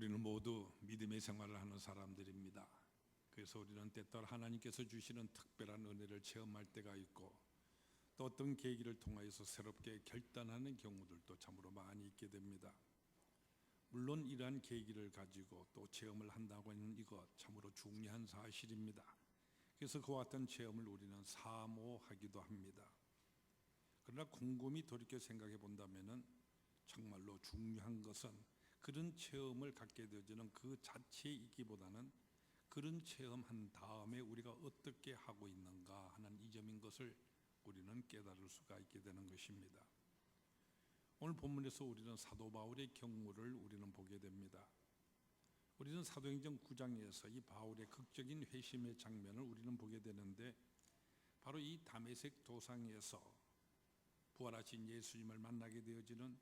우리는 모두 믿음의 생활을 하는 사람들입니다. 그래서 우리는 때때로 하나님께서 주시는 특별한 은혜를 체험할 때가 있고, 또 어떤 계기를 통하여서 새롭게 결단하는 경우들도 참으로 많이 있게 됩니다. 물론 이러한 계기를 가지고 또 체험을 한다고 하는 이것 참으로 중요한 사실입니다. 그래서 그와 같은 체험을 우리는 사모하기도 합니다. 그러나 곰곰이 돌이켜 생각해 본다면 정말로 중요한 것은 그런 체험을 갖게 되어지는 그 자체에 있기보다는 그런 체험한 다음에 우리가 어떻게 하고 있는가 하는 이 점인 것을 우리는 깨달을 수가 있게 되는 것입니다. 오늘 본문에서 우리는 사도 바울의 경우를 우리는 보게 됩니다. 우리는 사도행전 9장에서 이 바울의 극적인 회심의 장면을 우리는 보게 되는데, 바로 이 다메섹 도상에서 부활하신 예수님을 만나게 되어지는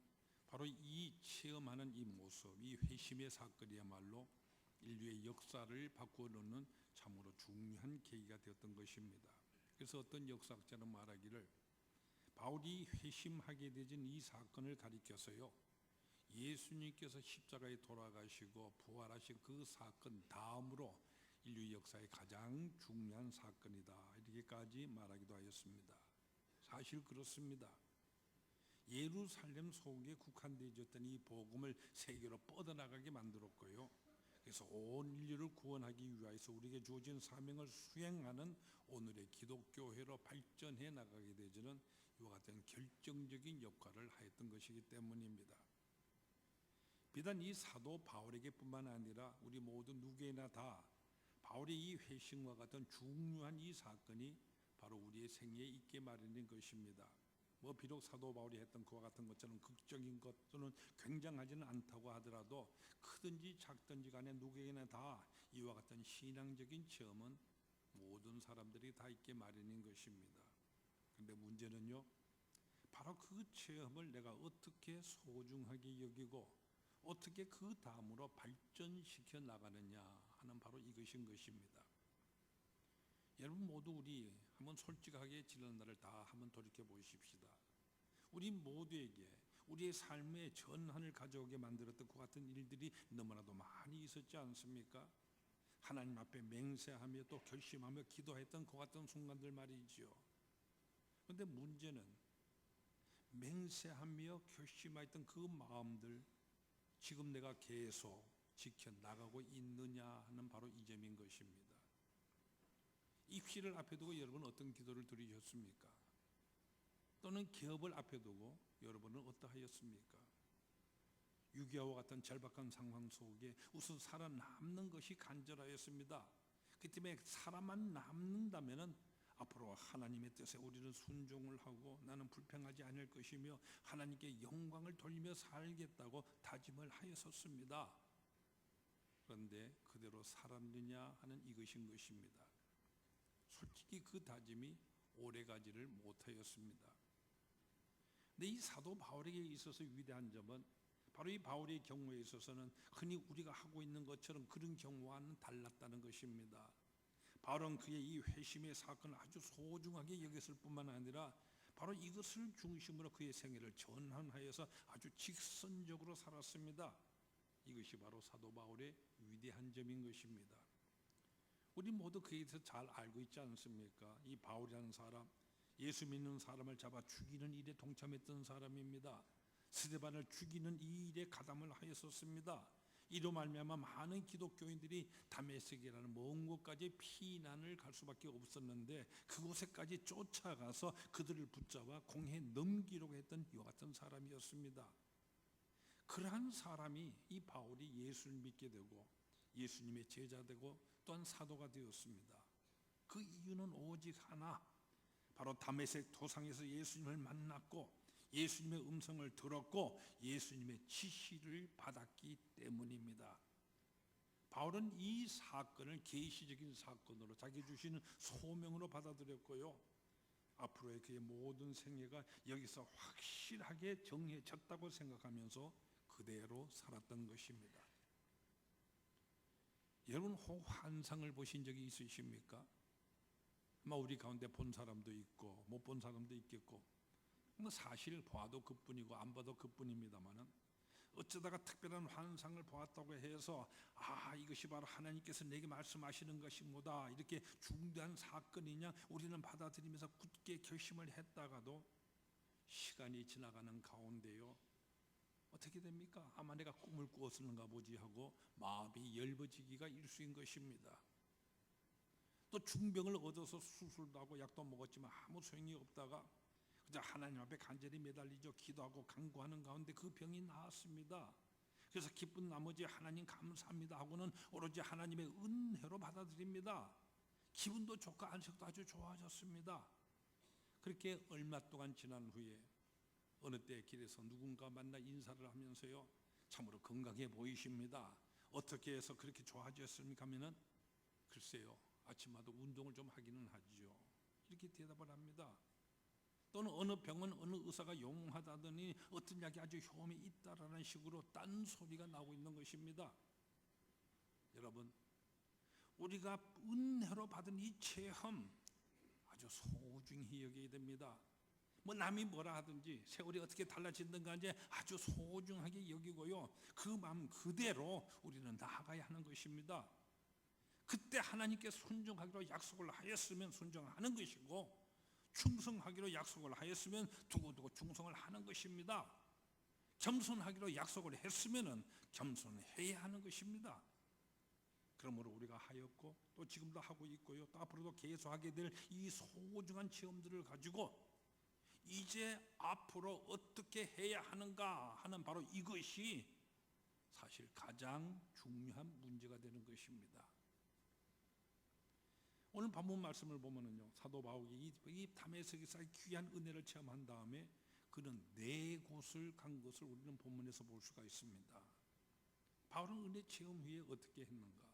바로 이 체험하는 이 모습, 이 회심의 사건이야말로 인류의 역사를 바꾸어 놓는 참으로 중요한 계기가 되었던 것입니다. 그래서 어떤 역사학자는 말하기를, 바울이 회심하게 되진 이 사건을 가리켜서요, 예수님께서 십자가에 돌아가시고 부활하신 그 사건 다음으로 인류 역사의 가장 중요한 사건이다, 이렇게까지 말하기도 하였습니다. 사실 그렇습니다. 예루살렘 속에 국한되어졌던 이 복음을 세계로 뻗어나가게 만들었고요, 그래서 온 인류를 구원하기 위해서 우리에게 주어진 사명을 수행하는 오늘의 기독교회로 발전해 나가게 되지는 이와 같은 결정적인 역할을 하였던 것이기 때문입니다. 비단 이 사도 바울에게 뿐만 아니라 우리 모두 누구에나 다 바울의 이 회심과 같은 중요한 이 사건이 바로 우리의 생애에 있게 마련인 것입니다. 비록 사도 바울이 했던 그와 같은 것처럼 극적인 것 또는 굉장하지는 않다고 하더라도 크든지 작든지 간에 누구에게나 다 이와 같은 신앙적인 체험은 모든 사람들이 다 있게 마련인 것입니다. 그런데 문제는요, 바로 그 체험을 내가 어떻게 소중하게 여기고 어떻게 그 다음으로 발전시켜 나가느냐 하는 바로 이것인 것입니다. 여러분 모두 우리 한번 솔직하게 지난 날을 다 한번 돌이켜 보십시다. 우리 모두에게 우리의 삶의 전환을 가져오게 만들었던 그 같은 일들이 너무나도 많이 있었지 않습니까? 하나님 앞에 맹세하며 또 결심하며 기도했던 그 같은 순간들 말이지요. 그런데 문제는 맹세하며 결심했던 그 마음들 지금 내가 계속 지켜나가고 있느냐 하는 바로 이 점인 것입니다. 이 휘를 앞에 두고 여러분은 어떤 기도를 드리셨습니까? 또는 기업을 앞에 두고 여러분은 어떠하였습니까? 6.25와 같은 절박한 상황 속에 우선 살아남는 것이 간절하였습니다. 그 때문에 살아만 남는다면 앞으로 하나님의 뜻에 우리는 순종을 하고 나는 불평하지 않을 것이며 하나님께 영광을 돌리며 살겠다고 다짐을 하였었습니다. 그런데 그대로 살았느냐 하는 이것인 것입니다. 솔직히 그 다짐이 오래가지를 못하였습니다. 근데 이 사도 바울에게 있어서 위대한 점은 바로 이 바울의 경우에 있어서는 흔히 우리가 하고 있는 것처럼 그런 경우와는 달랐다는 것입니다. 바울은 그의 이 회심의 사건을 아주 소중하게 여겼을 뿐만 아니라 바로 이것을 중심으로 그의 생애를 전환하여서 아주 직선적으로 살았습니다. 이것이 바로 사도 바울의 위대한 점인 것입니다. 우리 모두 그에 대해서 잘 알고 있지 않습니까? 이 바울이라는 사람, 예수 믿는 사람을 잡아 죽이는 일에 동참했던 사람입니다. 스데반을 죽이는 이 일에 가담을 하였었습니다. 이로 말미암아 많은 기독교인들이 다메섹이라는 먼 곳까지 피난을 갈 수밖에 없었는데 그곳에까지 쫓아가서 그들을 붙잡아 공에 넘기려고 했던 이와 같은 사람이었습니다. 그러한 사람이 이 바울이 예수를 믿게 되고 예수님의 제자 되고 또한 사도가 되었습니다. 그 이유는 오직 하나, 바로 다메섹 도상에서 예수님을 만났고 예수님의 음성을 들었고 예수님의 지시를 받았기 때문입니다. 바울은 이 사건을 계시적인 사건으로 자기 주시는 소명으로 받아들였고요, 앞으로의 그의 모든 생애가 여기서 확실하게 정해졌다고 생각하면서 그대로 살았던 것입니다. 여러분 혹 환상을 보신 적이 있으십니까? 아마 우리 가운데 본 사람도 있고 못 본 사람도 있겠고, 사실 봐도 그뿐이고 안 봐도 그뿐입니다만은 어쩌다가 특별한 환상을 보았다고 해서 이것이 바로 하나님께서 내게 말씀하시는 것이모다, 이렇게 중대한 사건이냐 우리는 받아들이면서 굳게 결심을 했다가도 시간이 지나가는 가운데요, 어떻게 됩니까? 아마 내가 꿈을 꾸었는가 보지 하고 마음이 열버지기가 일수인 것입니다. 또 중병을 얻어서 수술도 하고 약도 먹었지만 아무 소용이 없다가 그저 하나님 앞에 간절히 매달리죠. 기도하고 간구하는 가운데 그 병이 나았습니다. 그래서 기쁜 나머지 하나님 감사합니다 하고는 오로지 하나님의 은혜로 받아들입니다. 기분도 좋고 안색도 아주 좋아졌습니다. 그렇게 얼마 동안 지난 후에 어느 때 길에서 누군가 만나 인사를 하면서요, 참으로 건강해 보이십니다. 어떻게 해서 그렇게 좋아졌습니까? 하면은 글쎄요, 아침마다 운동을 좀 하기는 하지요, 이렇게 대답을 합니다. 또는 어느 병은 어느 의사가 용하다더니 어떤 약이 아주 효험이 있다라는 식으로 딴소리가 나오고 있는 것입니다. 여러분, 우리가 은혜로 받은 이 체험 아주 소중히 여겨야 됩니다. 뭐 남이 뭐라 하든지 세월이 어떻게 달라지든가 이제 아주 소중하게 여기고요, 그 마음 그대로 우리는 나아가야 하는 것입니다. 그때 하나님께 순종하기로 약속을 하였으면 순종하는 것이고, 충성하기로 약속을 하였으면 두고두고 충성을 하는 것입니다. 겸손하기로 약속을 했으면 겸손해야 하는 것입니다. 그러므로 우리가 하였고 또 지금도 하고 있고요, 또 앞으로도 계속하게 될 이 소중한 체험들을 가지고 이제 앞으로 어떻게 해야 하는가 하는 바로 이것이 사실 가장 중요한 문제가 되는 것입니다. 오늘 본문 말씀을 보면은요, 사도 바울이 이 다메섹에서 귀한 은혜를 체험한 다음에 그는 네 곳을 간 것을 우리는 본문에서 볼 수가 있습니다. 바울은 은혜 체험 후에 어떻게 했는가?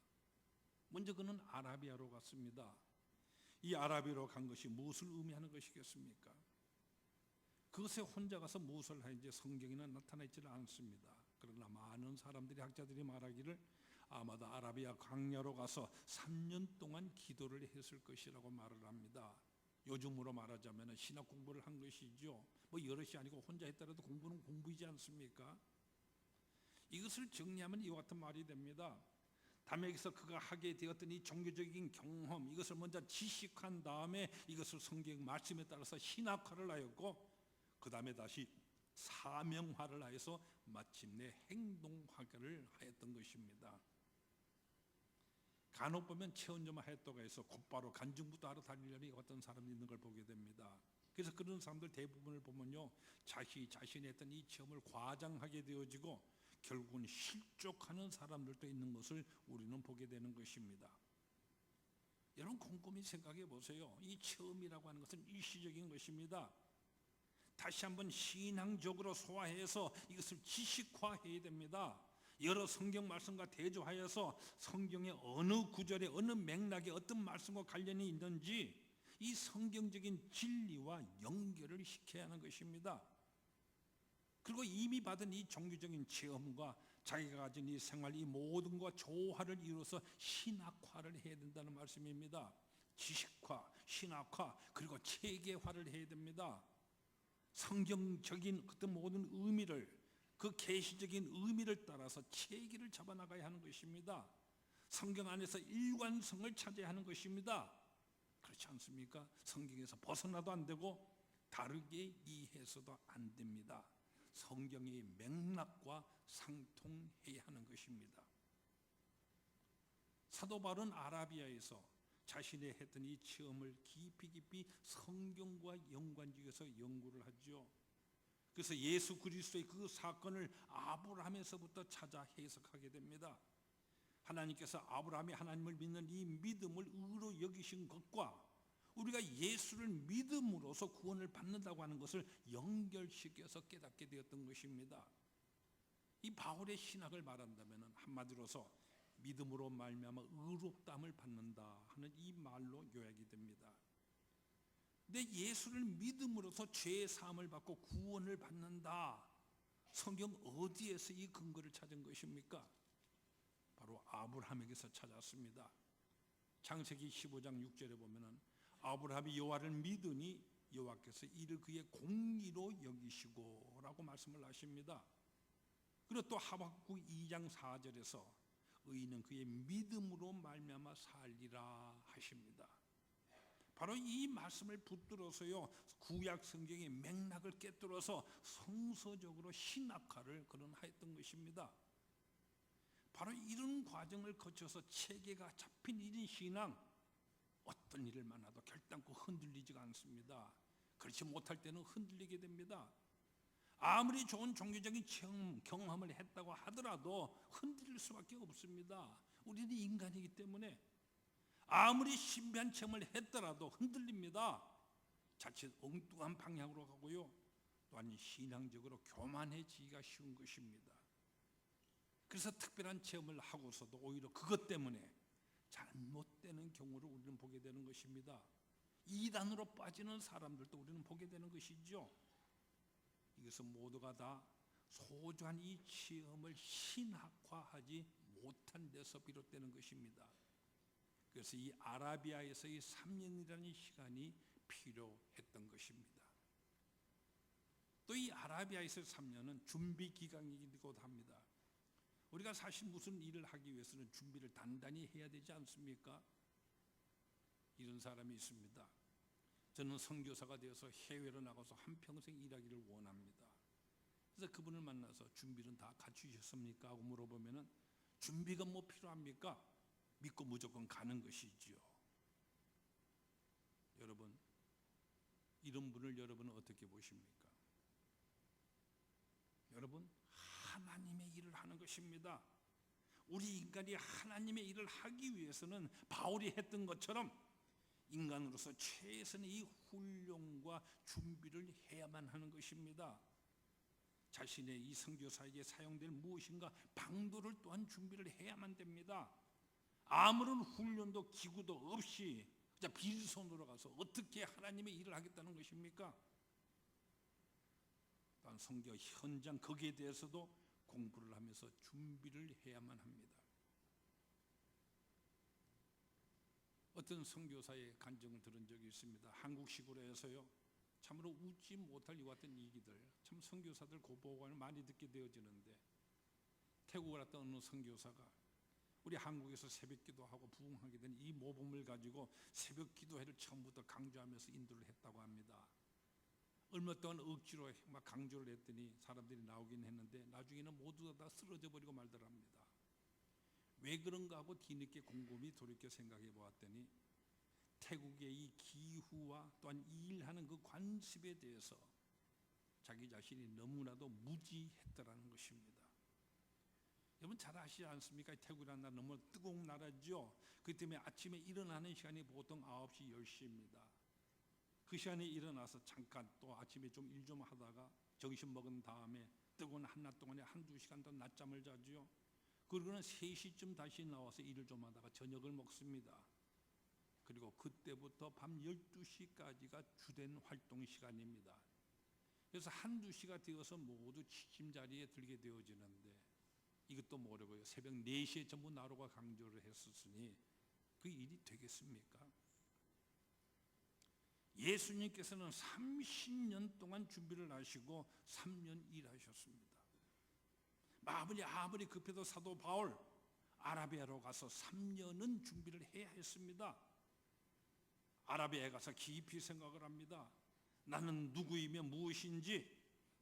먼저 그는 아라비아로 갔습니다. 이 아라비아로 간 것이 무엇을 의미하는 것이겠습니까? 그것에 혼자 가서 무엇을 하는지 성경에는 나타나 있지는 않습니다. 그러나 많은 사람들이, 학자들이 말하기를 아마도 아라비아 광야로 가서 3년 동안 기도를 했을 것이라고 말을 합니다. 요즘으로 말하자면 신학 공부를 한 것이죠. 뭐 여럿이 아니고 혼자 했더라도 공부는 공부이지 않습니까? 이것을 정리하면 이와 같은 말이 됩니다. 다메섹에서 그가 하게 되었던 이 종교적인 경험, 이것을 먼저 지식한 다음에 이것을 성경 말씀에 따라서 신학화를 하였고, 그 다음에 다시 사명화를 하여서 마침내 행동화를 하였던 것입니다. 간혹 보면 체험 좀 하였다고 해서 곧바로 간증부터 하러 다니려니 어떤 사람이 있는 걸 보게 됩니다. 그래서 그런 사람들 대부분을 보면요, 자신이 했던 이 체험을 과장하게 되어지고 결국은 실족하는 사람들도 있는 것을 우리는 보게 되는 것입니다. 여러분 곰곰이 생각해 보세요. 이 체험이라고 하는 것은 일시적인 것입니다. 다시 한번 신앙적으로 소화해서 이것을 지식화해야 됩니다. 여러 성경 말씀과 대조하여서 성경의 어느 구절에 어느 맥락에 어떤 말씀과 관련이 있는지 이 성경적인 진리와 연결을 시켜야 하는 것입니다. 그리고 이미 받은 이 종교적인 체험과 자기가 가진 이 생활, 이 모든 것과 조화를 이루어서 신학화를 해야 된다는 말씀입니다. 지식화, 신학화, 그리고 체계화를 해야 됩니다. 성경적인 어떤 모든 의미를, 그 계시적인 의미를 따라서 체계를 잡아나가야 하는 것입니다. 성경 안에서 일관성을 찾아야 하는 것입니다. 그렇지 않습니까? 성경에서 벗어나도 안 되고 다르게 이해해서도 안 됩니다. 성경의 맥락과 상통해야 하는 것입니다. 사도 바울은 아라비아에서 자신이 했던 이 체험을 깊이 성경과 연관지어서 연구를 하죠. 그래서 예수 그리스도의 그 사건을 아브라함에서부터 찾아 해석하게 됩니다. 하나님께서 아브라함이 하나님을 믿는 이 믿음을 의로 여기신 것과 우리가 예수를 믿음으로써 구원을 받는다고 하는 것을 연결시켜서 깨닫게 되었던 것입니다. 이 바울의 신학을 말한다면 한마디로서 믿음으로 말미암아 의롭다함을 받는다 하는 이 말로 요약이 됩니다. 근데 예수를 믿음으로써 죄의 사함을 받고 구원을 받는다, 성경 어디에서 이 근거를 찾은 것입니까? 바로 아브라함에게서 찾았습니다. 창세기 15장 6절에 보면은 아브라함이 여호와를 믿으니 여호와께서 이를 그의 공의로 여기시고 라고 말씀을 하십니다. 그리고 또 하박국 2장 4절에서 의인은 그의 믿음으로 말미암아 살리라 하십니다. 바로 이 말씀을 붙들어서요, 구약 성경의 맥락을 깨뜨려서 성서적으로 신학화를 그런 하였던 것입니다. 바로 이런 과정을 거쳐서 체계가 잡힌 이런 신앙, 어떤 일을 만나도 결단코 흔들리지가 않습니다. 그렇지 못할 때는 흔들리게 됩니다. 아무리 좋은 종교적인 경험을 했다고 하더라도 흔들릴 수밖에 없습니다. 우리는 인간이기 때문에 아무리 신비한 체험을 했더라도 흔들립니다. 자칫 엉뚱한 방향으로 가고요, 또한 신앙적으로 교만해지기가 쉬운 것입니다. 그래서 특별한 체험을 하고서도 오히려 그것 때문에 잘못되는 경우를 우리는 보게 되는 것입니다. 이단으로 빠지는 사람들도 우리는 보게 되는 것이죠. 이것은 모두가 다 소중한 이 체험을 신학화하지 못한 데서 비롯되는 것입니다. 그래서 이 아라비아에서의 3년이라는 시간이 필요했던 것입니다. 또 이 아라비아에서의 3년은 준비 기간이기도 합니다. 우리가 사실 무슨 일을 하기 위해서는 준비를 단단히 해야 되지 않습니까? 이런 사람이 있습니다. 저는 선교사가 되어서 해외로 나가서 한평생 일하기를 원합니다. 그래서 그분을 만나서 준비는 다 갖추셨습니까? 하고 물어보면은 준비가 뭐 필요합니까? 믿고 무조건 가는 것이지요. 여러분, 이런 분을 여러분은 어떻게 보십니까? 여러분, 하나님의 일을 하는 것입니다. 우리 인간이 하나님의 일을 하기 위해서는 바울이 했던 것처럼 인간으로서 최선의 이 훈련과 준비를 해야만 하는 것입니다. 자신의 이 선교사에게 사용될 무엇인가 방도를 또한 준비를 해야만 됩니다. 아무런 훈련도 기구도 없이 그냥 빈손으로 가서 어떻게 하나님의 일을 하겠다는 것입니까? 또한 선교 현장 거기에 대해서도 공부를 하면서 준비를 해야만 합니다. 어떤 선교사의 간증을 들은 적이 있습니다. 한국식으로 해서요, 참으로 웃지 못할 이와 같은 얘기들, 참 선교사들 고보고는 많이 듣게 되어지는데, 태국을 갔던 어느 선교사가 우리 한국에서 새벽 기도하고 부흥하게 된 이 모범을 가지고 새벽 기도회를 처음부터 강조하면서 인도를 했다고 합니다. 얼마 동안 억지로 막 강조를 했더니 사람들이 나오긴 했는데 나중에는 모두 다 쓰러져 버리고 말더랍니다. 왜 그런가 하고 뒤늦게 곰곰이 돌이켜 생각해 보았더니 태국의 이 기후와 또한 이 일하는 그 관습에 대해서 자기 자신이 너무나도 무지했더라는 것입니다. 여러분 잘 아시지 않습니까? 태국이라는 나라 너무 뜨거운 나라죠. 그 때문에 아침에 일어나는 시간이 보통 9시, 10시입니다. 그 시간에 일어나서 잠깐 또 아침에 좀 일 좀 하다가 점심 먹은 다음에 뜨거운 한낮 동안에 한두 시간 더 낮잠을 자죠. 그리고는 3시쯤 다시 나와서 일을 좀 하다가 저녁을 먹습니다. 그리고 그때부터 밤 12시까지가 주된 활동 시간입니다. 그래서 한두 시가 되어서 모두 취침자리에 들게 되어지는데 이것도 모르고요, 새벽 4시에 전부 나로가 강조를 했었으니 그 일이 되겠습니까? 예수님께서는 30년 동안 준비를 하시고 3년 일하셨습니다. 아무리 급해도 사도 바울 아라비아로 가서 3년은 준비를 해야 했습니다. 아라비아에 가서 깊이 생각을 합니다. 나는 누구이며 무엇인지,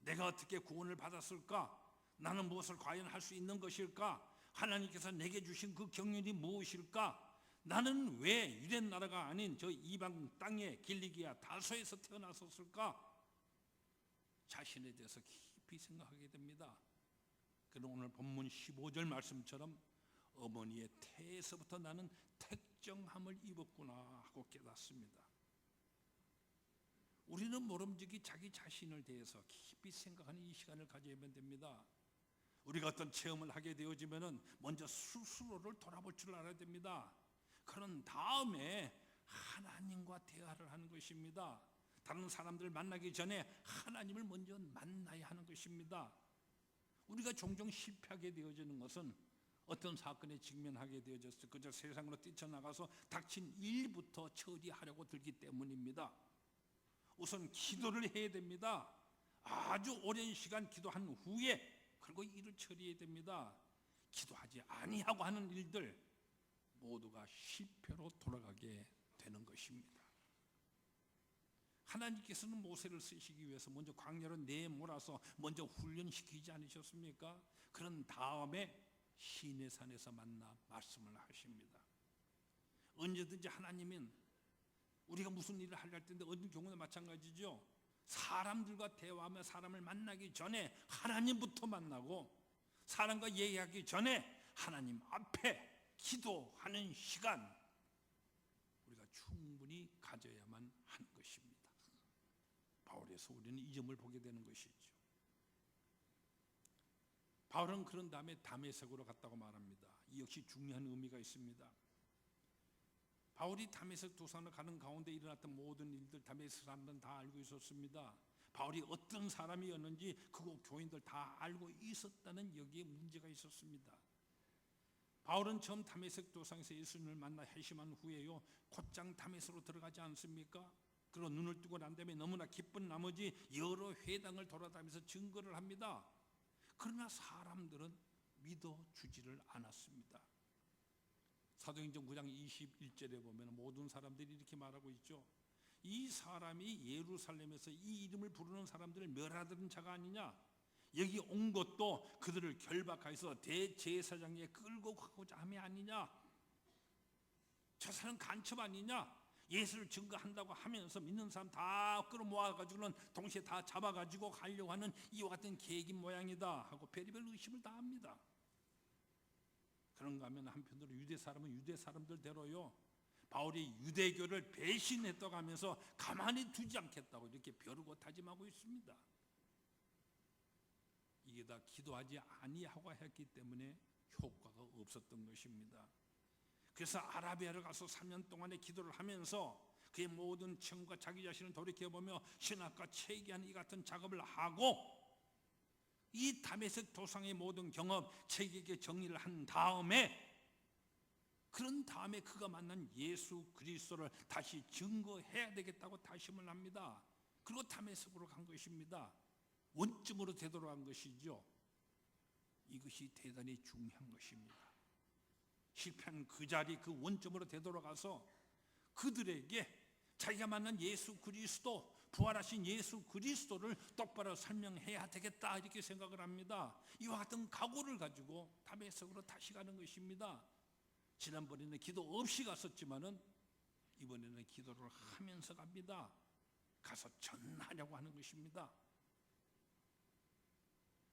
내가 어떻게 구원을 받았을까, 나는 무엇을 과연 할 수 있는 것일까, 하나님께서 내게 주신 그 경륜이 무엇일까, 나는 왜 유대 나라가 아닌 저 이방 땅에 길리기아 다소에서 태어났었을까, 자신에 대해서 깊이 생각하게 됩니다. 그럼 오늘 본문 15절 말씀처럼 어머니의 태에서부터 나는 택정함을 입었구나 하고 깨닫습니다. 우리는 모름지기 자기 자신을 대해서 깊이 생각하는 이 시간을 가져야만 됩니다. 우리가 어떤 체험을 하게 되어지면 먼저 스스로를 돌아볼 줄 알아야 됩니다. 그런 다음에 하나님과 대화를 하는 것입니다. 다른 사람들을 만나기 전에 하나님을 먼저 만나야 하는 것입니다. 우리가 종종 실패하게 되어지는 것은 어떤 사건에 직면하게 되어졌을 그저 세상으로 뛰쳐나가서 닥친 일부터 처리하려고 들기 때문입니다. 우선 기도를 해야 됩니다. 아주 오랜 시간 기도한 후에 그리고 일을 처리해야 됩니다. 기도하지 아니하고 하는 일들 모두가 실패로 돌아가게 되는 것입니다. 하나님께서는 모세를 쓰시기 위해서 먼저 광야로 내몰아서 먼저 훈련시키지 않으셨습니까? 그런 다음에 시내산에서 만나 말씀을 하십니다. 언제든지 하나님은 우리가 무슨 일을 하려 할 텐데 어느 경우나 마찬가지죠. 사람들과 대화하며 사람을 만나기 전에 하나님부터 만나고 사람과 얘기하기 전에 하나님 앞에 기도하는 시간 우리가 충분히 가져야만 하는 것입니다. 바울에서 우리는 이 점을 보게 되는 것이죠. 바울은 그런 다음에 다메섹으로 갔다고 말합니다. 이 역시 중요한 의미가 있습니다. 바울이 다메섹 도상으로 가는 가운데 일어났던 모든 일들 다메섹 사람들은 다 알고 있었습니다. 바울이 어떤 사람이었는지 그곳 교인들 다 알고 있었다는 여기에 문제가 있었습니다. 바울은 처음 다메섹 도상에서 예수님을 만나 회심한 후에요 곧장 다메섹으로 들어가지 않습니까? 그리고 눈을 뜨고 난 다음에 너무나 기쁜 나머지 여러 회당을 돌아다니면서 증거를 합니다. 그러나 사람들은 믿어주지를 않았습니다. 사도행전 9장 21절에 보면 모든 사람들이 이렇게 말하고 있죠. 이 사람이 예루살렘에서 이 이름을 부르는 사람들을 멸하던 자가 아니냐? 여기 온 것도 그들을 결박하여서 대제사장에 끌고 가고자 함이 아니냐? 저 사람 간첩 아니냐? 예수를 증거한다고 하면서 믿는 사람 다 끌어모아가지고는 동시에 다 잡아가지고 가려고 하는 이와 같은 계획인 모양이다 하고 별의별 의심을 다 합니다. 그런가 하면 한편으로 유대 사람은 유대 사람들대로요 바울이 유대교를 배신했다고 하면서 가만히 두지 않겠다고 이렇게 벼르고 다짐하고 있습니다. 이게 다 기도하지 아니하고 했기 때문에 효과가 없었던 것입니다. 그래서 아라비아를 가서 3년 동안의 기도를 하면서 그의 모든 체험과 자기 자신을 돌이켜보며 신학과 체계하는 이 같은 작업을 하고 이 다메섹 도상의 모든 경험 체계에 정리를 한 다음에 그런 다음에 그가 만난 예수 그리스도를 다시 증거해야 되겠다고 다짐을 합니다. 그리고 다메섹으로 간 것입니다. 원점으로 되돌아간 것이죠. 이것이 대단히 중요한 것입니다. 실패한 그 자리 그 원점으로 되돌아가서 그들에게 자기가 만난 예수 그리스도 부활하신 예수 그리스도를 똑바로 설명해야 되겠다 이렇게 생각을 합니다. 이와 같은 각오를 가지고 다메섹으로 다시 가는 것입니다. 지난번에는 기도 없이 갔었지만은 이번에는 기도를 하면서 갑니다. 가서 전하려고 하는 것입니다.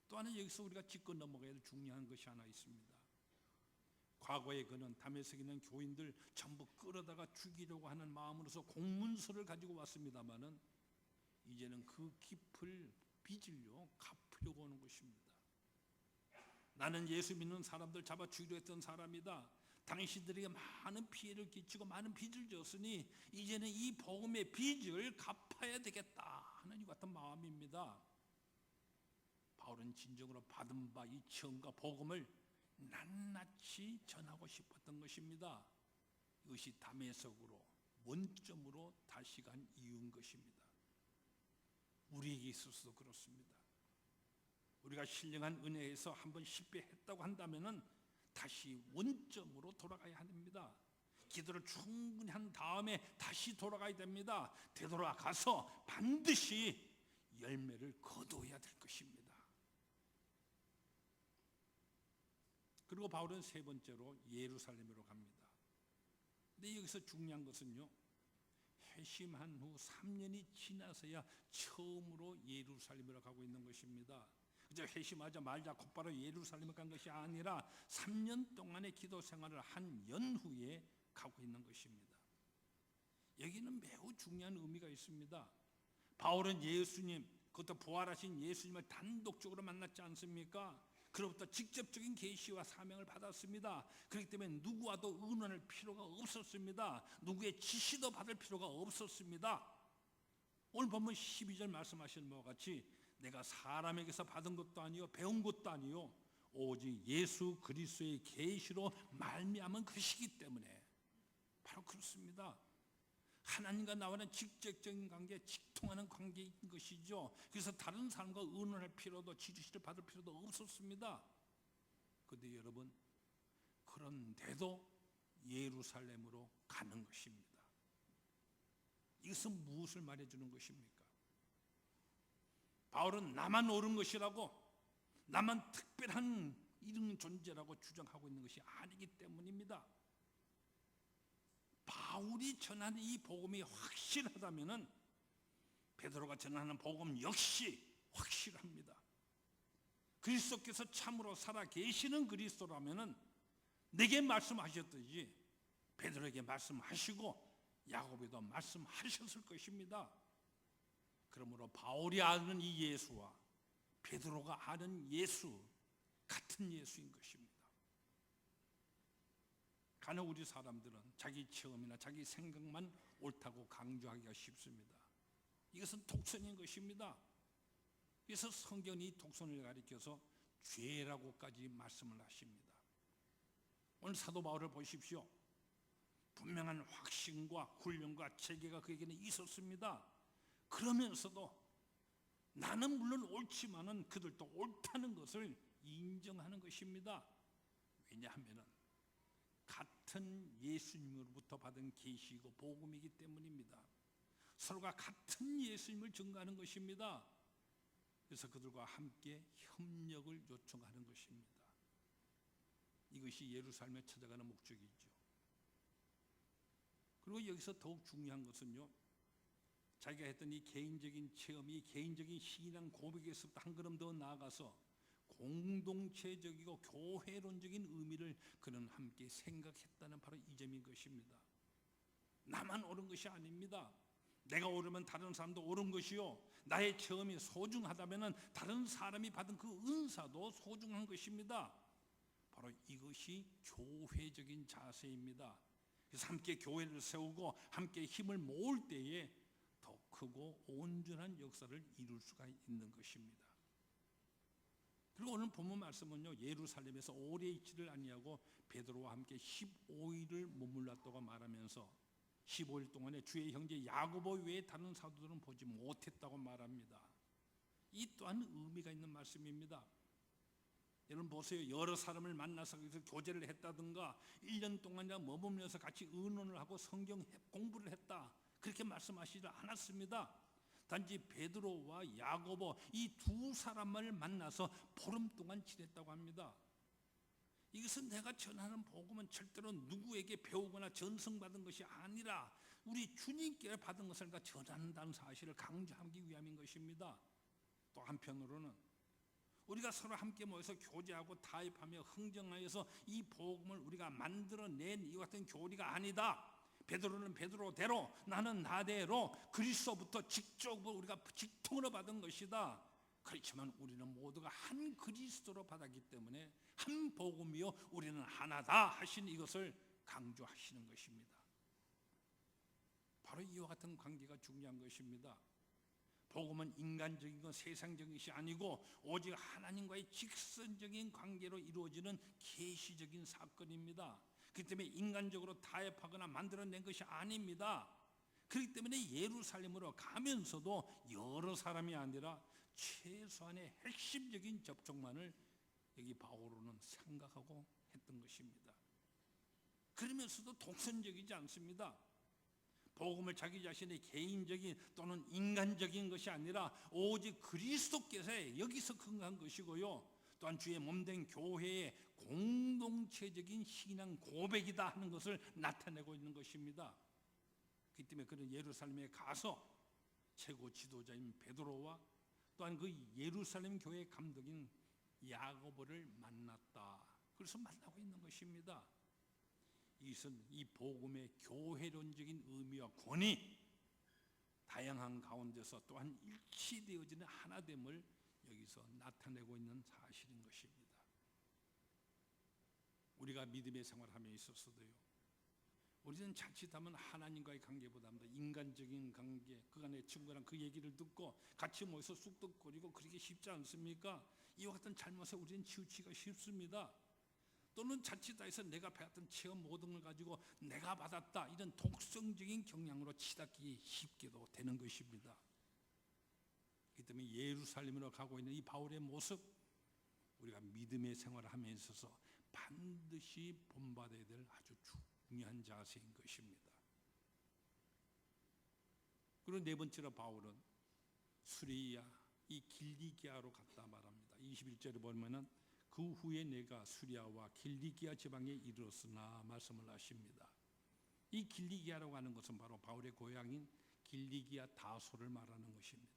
또 하나 여기서 우리가 짚고 넘어가야 될 중요한 것이 하나 있습니다. 과거에 그는 다메섹에 있는 교인들 전부 끌어다가 죽이려고 하는 마음으로서 공문서를 가지고 왔습니다마는 이제는 그 깊을 빚을요 갚으려고 하는 것입니다. 나는 예수 믿는 사람들 잡아 죽이려 했던 사람이다. 당신들에게 많은 피해를 끼치고 많은 빚을 졌으니 이제는 이 복음의 빚을 갚아야 되겠다 하는 이 같은 마음입니다. 바울은 진정으로 받은 바 이 체험과 복음을 낱낱이 전하고 싶었던 것입니다. 이것이 다메섹으로 원점으로 다시 간 이유인 것입니다. 우리에게 있어서도 그렇습니다. 우리가 신령한 은혜에서 한번 실패했다고 한다면은 다시 원점으로 돌아가야 합니다. 기도를 충분히 한 다음에 다시 돌아가야 됩니다. 되돌아가서 반드시 열매를 거두어야 될 것입니다. 그리고 바울은 세 번째로 예루살렘으로 갑니다. 근데 여기서 중요한 것은요 회심한 후 3년이 지나서야 처음으로 예루살렘으로 가고 있는 것입니다. 그저 회심하자 말자 곧바로 예루살렘에 간 것이 아니라 3년 동안의 기도 생활을 한 연후에 가고 있는 것입니다. 여기는 매우 중요한 의미가 있습니다. 바울은 예수님, 그것도 부활하신 예수님을 단독적으로 만났지 않습니까? 그로부터 직접적인 계시와 사명을 받았습니다. 그렇기 때문에 누구와도 의논할 필요가 없었습니다. 누구의 지시도 받을 필요가 없었습니다. 오늘 본문 12절 말씀하시는 바와 같이 내가 사람에게서 받은 것도 아니요 배운 것도 아니요 오직 예수 그리스도의 계시로 말미암은 것이기 때문에 바로 그렇습니다. 하나님과 나와는 직접적인 관계, 직통하는 관계인 것이죠. 그래서 다른 사람과 의논할 필요도, 지시를 받을 필요도 없었습니다. 그런데 여러분, 그런데도 예루살렘으로 가는 것입니다. 이것은 무엇을 말해주는 것입니까? 바울은 나만 옳은 것이라고, 나만 특별한 이런 존재라고 주장하고 있는 것이 아니기 때문입니다. 바울이 전하는 이 복음이 확실하다면은 베드로가 전하는 복음 역시 확실합니다. 그리스도께서 참으로 살아 계시는 그리스도라면은 내게 말씀하셨듯이 베드로에게 말씀하시고 야고보에도 말씀하셨을 것입니다. 그러므로 바울이 아는 이 예수와 베드로가 아는 예수 같은 예수인 것입니다. 간혹 우리 사람들은 자기 체험이나 자기 생각만 옳다고 강조하기가 쉽습니다. 이것은 독선인 것입니다. 그래서 성경이 이 독선을 가리켜서 죄라고까지 말씀을 하십니다. 오늘 사도 바울을 보십시오. 분명한 확신과 훈련과 체계가 그에게는 있었습니다. 그러면서도 나는 물론 옳지만은 그들도 옳다는 것을 인정하는 것입니다. 왜냐하면 같은 예수님으로부터 받은 계시이고 복음이기 때문입니다. 서로가 같은 예수님을 증거하는 것입니다. 그래서 그들과 함께 협력을 요청하는 것입니다. 이것이 예루살렘에 찾아가는 목적이죠. 그리고 여기서 더욱 중요한 것은요, 자기가 했던 이 개인적인 체험이 개인적인 신앙 고백에서부터 한 걸음 더 나아가서 공동체적이고 교회론적인 의미를 그는 함께 생각했다는 바로 이 점인 것입니다. 나만 옳은 것이 아닙니다. 내가 옳으면 다른 사람도 옳은 것이요, 나의 체험이 소중하다면 다른 사람이 받은 그 은사도 소중한 것입니다. 바로 이것이 교회적인 자세입니다. 그래서 함께 교회를 세우고 함께 힘을 모을 때에 더 크고 온전한 역사를 이룰 수가 있는 것입니다. 그리고 오늘 본문 말씀은요, 예루살렘에서 오래 있지를 아니하고 베드로와 함께 15일을 머물렀다고 말하면서 15일 동안에 주의 형제 야고보 외에 다른 사도들은 보지 못했다고 말합니다. 이 또한 의미가 있는 말씀입니다. 여러분 보세요. 여러 사람을 만나서 거기서 교제를 했다든가 1년 동안이나 머물면서 같이 의논을 하고 성경 공부를 했다, 그렇게 말씀하시지 않았습니다. 단지 베드로와 야고보 이 두 사람만을 만나서 보름 동안 지냈다고 합니다. 이것은 내가 전하는 복음은 절대로 누구에게 배우거나 전승받은 것이 아니라 우리 주님께 받은 것을 전한다는 사실을 강조하기 위함인 것입니다. 또 한편으로는 우리가 서로 함께 모여서 교제하고 타협하며 흥정하여서 이 복음을 우리가 만들어낸 이 같은 교리가 아니다. 베드로는 베드로대로, 나는 나대로 그리스도부터 직접으로 우리가 직통으로 받은 것이다. 그렇지만 우리는 모두가 한 그리스도로 받았기 때문에 한 복음이요 우리는 하나다 하신 이것을 강조하시는 것입니다. 바로 이와 같은 관계가 중요한 것입니다. 복음은 인간적인 것, 세상적인 것이 아니고 오직 하나님과의 직선적인 관계로 이루어지는 계시적인 사건입니다. 그렇기 때문에 인간적으로 타협하거나 만들어낸 것이 아닙니다. 그렇기 때문에 예루살렘으로 가면서도 여러 사람이 아니라 최소한의 핵심적인 접촉만을 여기 바울은 생각하고 했던 것입니다. 그러면서도 독선적이지 않습니다. 복음을 자기 자신의 개인적인 또는 인간적인 것이 아니라 오직 그리스도께서 여기서 근거한 것이고요, 또한 주의 몸된 교회의 공동체적인 신앙 고백이다 하는 것을 나타내고 있는 것입니다. 그렇기 때문에 그는 예루살렘에 가서 최고 지도자인 베드로와 또한 그 예루살렘 교회 감독인 야고보를 만났다. 그래서 만나고 있는 것입니다. 이것은 이 복음의 교회론적인 의미와 권위, 다양한 가운데서 또한 일치되어지는 하나됨을 여기서 나타내고 있는 사실인 것입니다. 우리가 믿음의 생활함에 있어서도요, 우리는 자칫하면 하나님과의 관계보다도 인간적인 관계, 그간의 친구랑 그 얘기를 듣고 같이 모여서 쑥덕거리고 그러기 쉽지 않습니까? 이와 같은 잘못에 우리는 치우치기가 쉽습니다. 또는 자칫해서 내가 배웠던 체험 모든 걸 가지고 내가 받았다 이런 독성적인 경향으로 치닫기 쉽게도 되는 것입니다. 그렇기 때문에 예루살렘으로 가고 있는 이 바울의 모습, 우리가 믿음의 생활을 함에 있어서 반드시 본받아야 될 아주 중요한 자세인 것입니다. 그리고 네 번째로 바울은 수리야 이 길리기아로 갔다 말합니다. 21절에 보면은 그 후에 내가 수리아와 길리기아 지방에 이르렀으나 말씀을 하십니다. 이 길리기아라고 하는 것은 바로 바울의 고향인 길리기아 다소를 말하는 것입니다.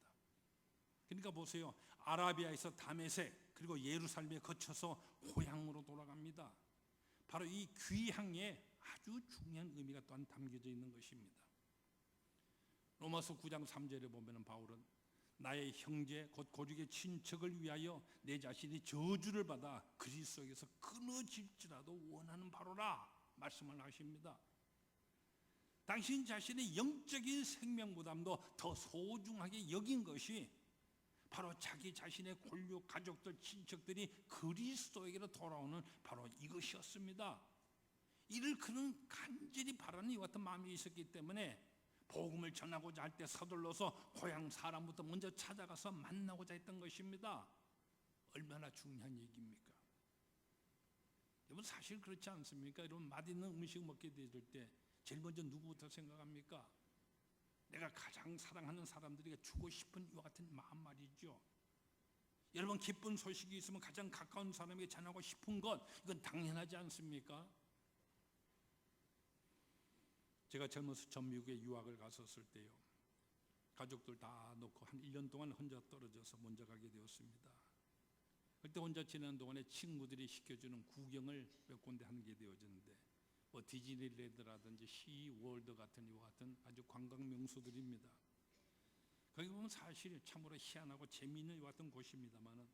그러니까 보세요. 아라비아에서 다메섹 그리고 예루살렘에 거쳐서 고향으로 돌아갑니다. 바로 이 귀향에 아주 중요한 의미가 또한 담겨져 있는 것입니다. 로마서 9장 3절에 보면 바울은 나의 형제 곧 고죽의 친척을 위하여 내 자신이 저주를 받아 그리스도에게서 끊어질지라도 원하는 바로라 말씀을 하십니다. 당신 자신의 영적인 생명보다도 더 소중하게 여긴 것이 바로 자기 자신의 권력, 가족들, 친척들이 그리스도에게로 돌아오는 바로 이것이었습니다. 이를 그는 간절히 바라는 이와 같은 마음이 있었기 때문에 복음을 전하고자 할 때 서둘러서 고향 사람부터 먼저 찾아가서 만나고자 했던 것입니다. 얼마나 중요한 얘기입니까? 여러분 사실 그렇지 않습니까? 여러분 맛있는 음식 먹게 될 때 제일 먼저 누구부터 생각합니까? 내가 가장 사랑하는 사람들에게 주고 싶은 이와 같은 마음 말이죠. 여러분 기쁜 소식이 있으면 가장 가까운 사람에게 전하고 싶은 것 이건 당연하지 않습니까? 제가 젊어서 전 미국에 유학을 갔었을 때요. 가족들 다 놓고 한 1년 동안 혼자 떨어져서 먼저 가게 되었습니다. 그때 혼자 지내는 동안에 친구들이 시켜주는 구경을 몇 군데 하게 되어졌는데 뭐 디즈니랜드라든지 시월드 같은 이와 같은 아주 관광 명소들입니다. 거기 보면 사실 참으로 희한하고 재미있는 이와 같은 곳입니다만은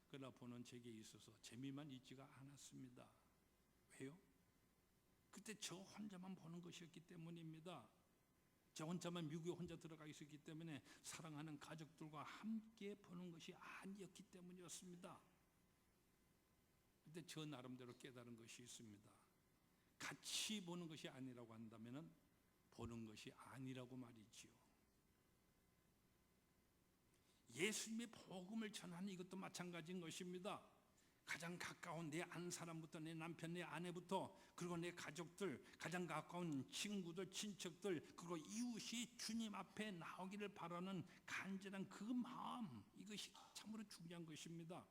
그러나 보는 제게 있어서 재미만 있지가 않았습니다. 왜요? 그때 저 혼자만 보는 것이었기 때문입니다. 저 혼자만 미국에 혼자 들어가 있었기 때문에 사랑하는 가족들과 함께 보는 것이 아니었기 때문이었습니다. 그때 저 나름대로 깨달은 것이 있습니다. 같이 보는 것이 아니라고 한다면 보는 것이 아니라고 말이지요. 예수님의 복음을 전하는 이것도 마찬가지인 것입니다. 가장 가까운 내 아는 사람부터 내 남편, 내 아내부터 그리고 내 가족들, 가장 가까운 친구들, 친척들 그리고 이웃이 주님 앞에 나오기를 바라는 간절한 그 마음 이것이 참으로 중요한 것입니다.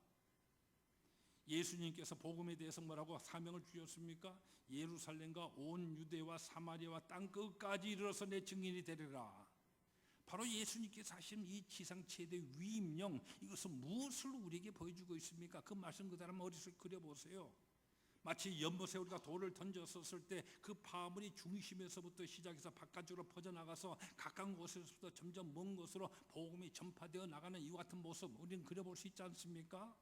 예수님께서 복음에 대해서 뭐라고 사명을 주셨습니까? 예루살렘과 온 유대와 사마리아와 땅 끝까지 이르러서 내 증인이 되리라. 바로 예수님께서 하신 이 지상 최대 위임령 이것은 무엇을 우리에게 보여주고 있습니까? 그 말씀 그대로 머릿속에 그려보세요. 마치 연못에 우리가 돌을 던졌었을 때 그 파물이 중심에서부터 시작해서 바깥으로 퍼져나가서 가까운 곳에서부터 점점 먼 곳으로 복음이 전파되어 나가는 이와 같은 모습 우리는 그려볼 수 있지 않습니까?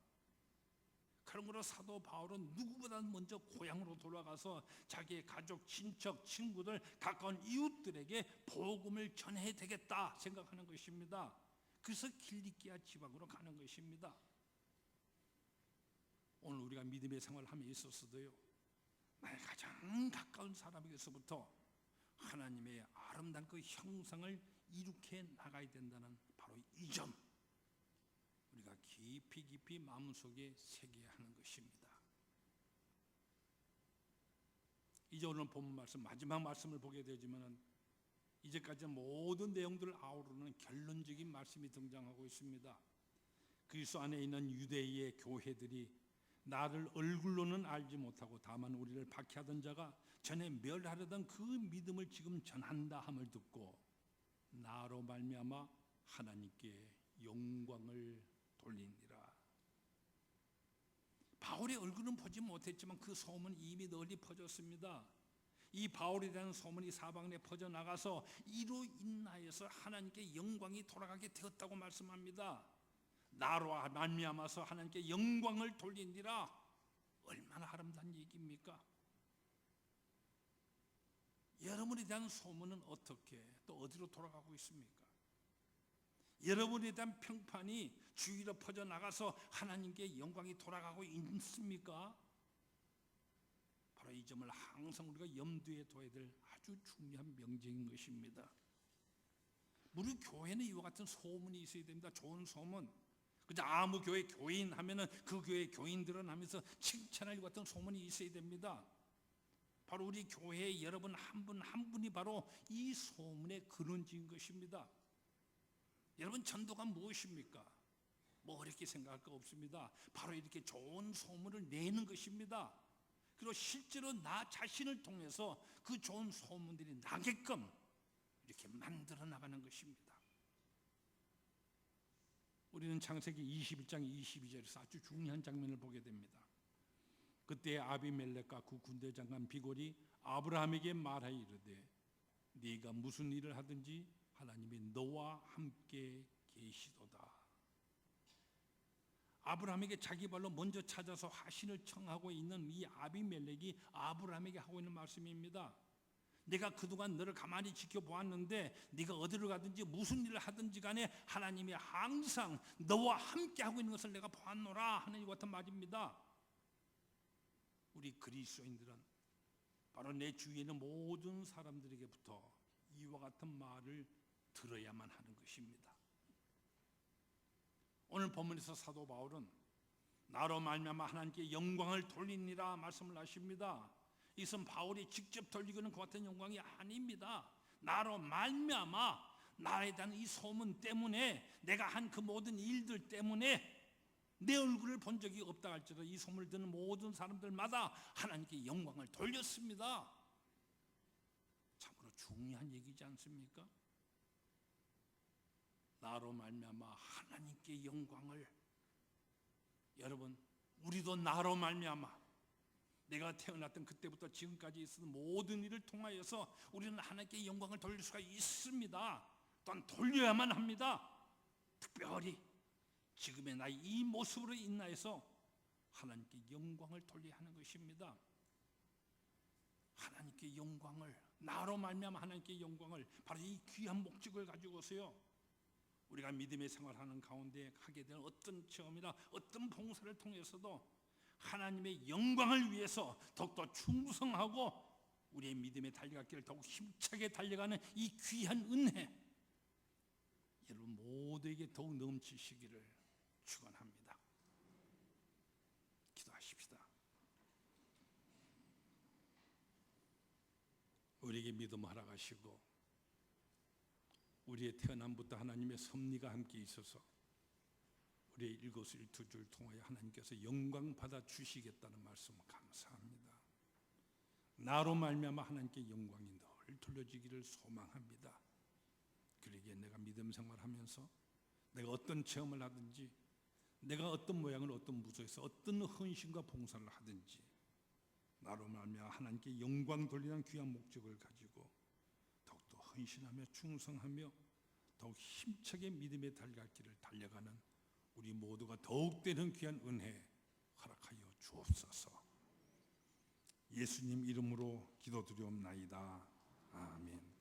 그러므로 사도 바울은 누구보다 먼저 고향으로 돌아가서 자기의 가족, 친척, 친구들, 가까운 이웃들에게 복음을 전해야 되겠다 생각하는 것입니다. 그래서 길리기아 지방으로 가는 것입니다. 오늘 우리가 믿음의 생활을 함에 있어서도요, 나의 가장 가까운 사람에게서부터 하나님의 아름다운 그 형상을 이룩해 나가야 된다는 바로 이 점 우리가 깊이 마음속에 새겨야 하는 것입니다. 이제 오늘 본문 말씀 마지막 말씀을 보게 되지만은 이제까지 모든 내용들을 아우르는 결론적인 말씀이 등장하고 있습니다. 그리스도 안에 있는 유대의 교회들이 나를 얼굴로는 알지 못하고 다만 우리를 박해하던 자가 전에 멸하려던 그 믿음을 지금 전한다 함을 듣고 나로 말미암아 하나님께 영광을 돌리니라. 바울의 얼굴은 보지 못했지만 그 소문은 이미 널리 퍼졌습니다. 이 바울에 대한 소문이 사방에 퍼져나가서 이로 인하여서 하나님께 영광이 돌아가게 되었다고 말씀합니다. 나로 말미암아서 하나님께 영광을 돌리니라. 얼마나 아름다운 얘기입니까? 여러분에 대한 소문은 어떻게 또 어디로 돌아가고 있습니까? 여러분에 대한 평판이 주위로 퍼져나가서 하나님께 영광이 돌아가고 있습니까? 바로 이 점을 항상 우리가 염두에 둬야 될 아주 중요한 명제인 것입니다. 우리 교회는 이와 같은 소문이 있어야 됩니다. 좋은 소문. 그저 아무 교회 교인 하면은 그 교회 교인들은 하면서 칭찬할 것 같은 소문이 있어야 됩니다. 바로 우리 교회의 여러분 한 분 한 분이 바로 이 소문의 근원지인 것입니다. 여러분 전도가 무엇입니까? 뭐 어렵게 생각할 거 없습니다. 바로 이렇게 좋은 소문을 내는 것입니다. 그리고 실제로 나 자신을 통해서 그 좋은 소문들이 나게끔 이렇게 만들어 나가는 것입니다. 우리는 창세기 21장 22절에서 아주 중요한 장면을 보게 됩니다. 그때 아비멜렉과 그 군대 장관 비골이 아브라함에게 말하여 이르되 네가 무슨 일을 하든지 하나님이 너와 함께 계시도다. 아브라함에게 자기 발로 먼저 찾아서 화신을 청하고 있는 이 아비멜렉이 아브라함에게 하고 있는 말씀입니다. 내가 그동안 너를 가만히 지켜보았는데 네가 어디로 가든지 무슨 일을 하든지 간에 하나님이 항상 너와 함께 하고 있는 것을 내가 보았노라 하는 이 같은 말입니다. 우리 그리스도인들은 바로 내 주위에 있는 모든 사람들에게부터 이와 같은 말을 들어야만 하는 것입니다. 오늘 본문에서 사도 바울은 나로 말미암아 하나님께 영광을 돌리니라 말씀을 하십니다. 이것은 바울이 직접 돌리고는 그 같은 영광이 아닙니다. 나로 말미암아 나에 대한 이 소문 때문에 내가 한 그 모든 일들 때문에 내 얼굴을 본 적이 없다 할지라도 이 소문을 듣는 모든 사람들마다 하나님께 영광을 돌렸습니다. 참으로 중요한 얘기지 않습니까? 나로 말미암아 하나님께 영광을, 여러분 우리도 나로 말미암아 내가 태어났던 그때부터 지금까지 있었던 모든 일을 통하여서 우리는 하나님께 영광을 돌릴 수가 있습니다. 또한 돌려야만 합니다. 특별히 지금의 나의 이 모습으로 인하여서 하나님께 영광을 돌려야 하는 것입니다. 하나님께 영광을, 나로 말미암아 하나님께 영광을, 바로 이 귀한 목적을 가지고서요 우리가 믿음의 생활하는 가운데 하게 되는 어떤 체험이나 어떤 봉사를 통해서도 하나님의 영광을 위해서 더욱더 충성하고 우리의 믿음의 달려가기를 더욱 힘차게 달려가는 이 귀한 은혜, 여러분 모두에게 더욱 넘치시기를 축원합니다. 기도하십시다. 우리에게 믿음 허락하시고 우리의 태어남부터 하나님의 섭리가 함께 있어서 우리의 일거수일투족을 통하여 하나님께서 영광 받아 주시겠다는 말씀 감사합니다. 나로 말미암아 하나님께 영광이 늘 돌려지기를 소망합니다. 그러기에 내가 믿음 생활하면서 내가 어떤 체험을 하든지 내가 어떤 모양을 어떤 부서에서 어떤 헌신과 봉사를 하든지 나로 말미암아 하나님께 영광 돌리는 귀한 목적을 가지고 더욱더 헌신하며 충성하며 더욱 힘차게 믿음의 달갈 길을 달려가는 우리 모두가 더욱 되는 귀한 은혜 허락하여 주옵소서. 예수님 이름으로 기도드리옵나이다. 아멘.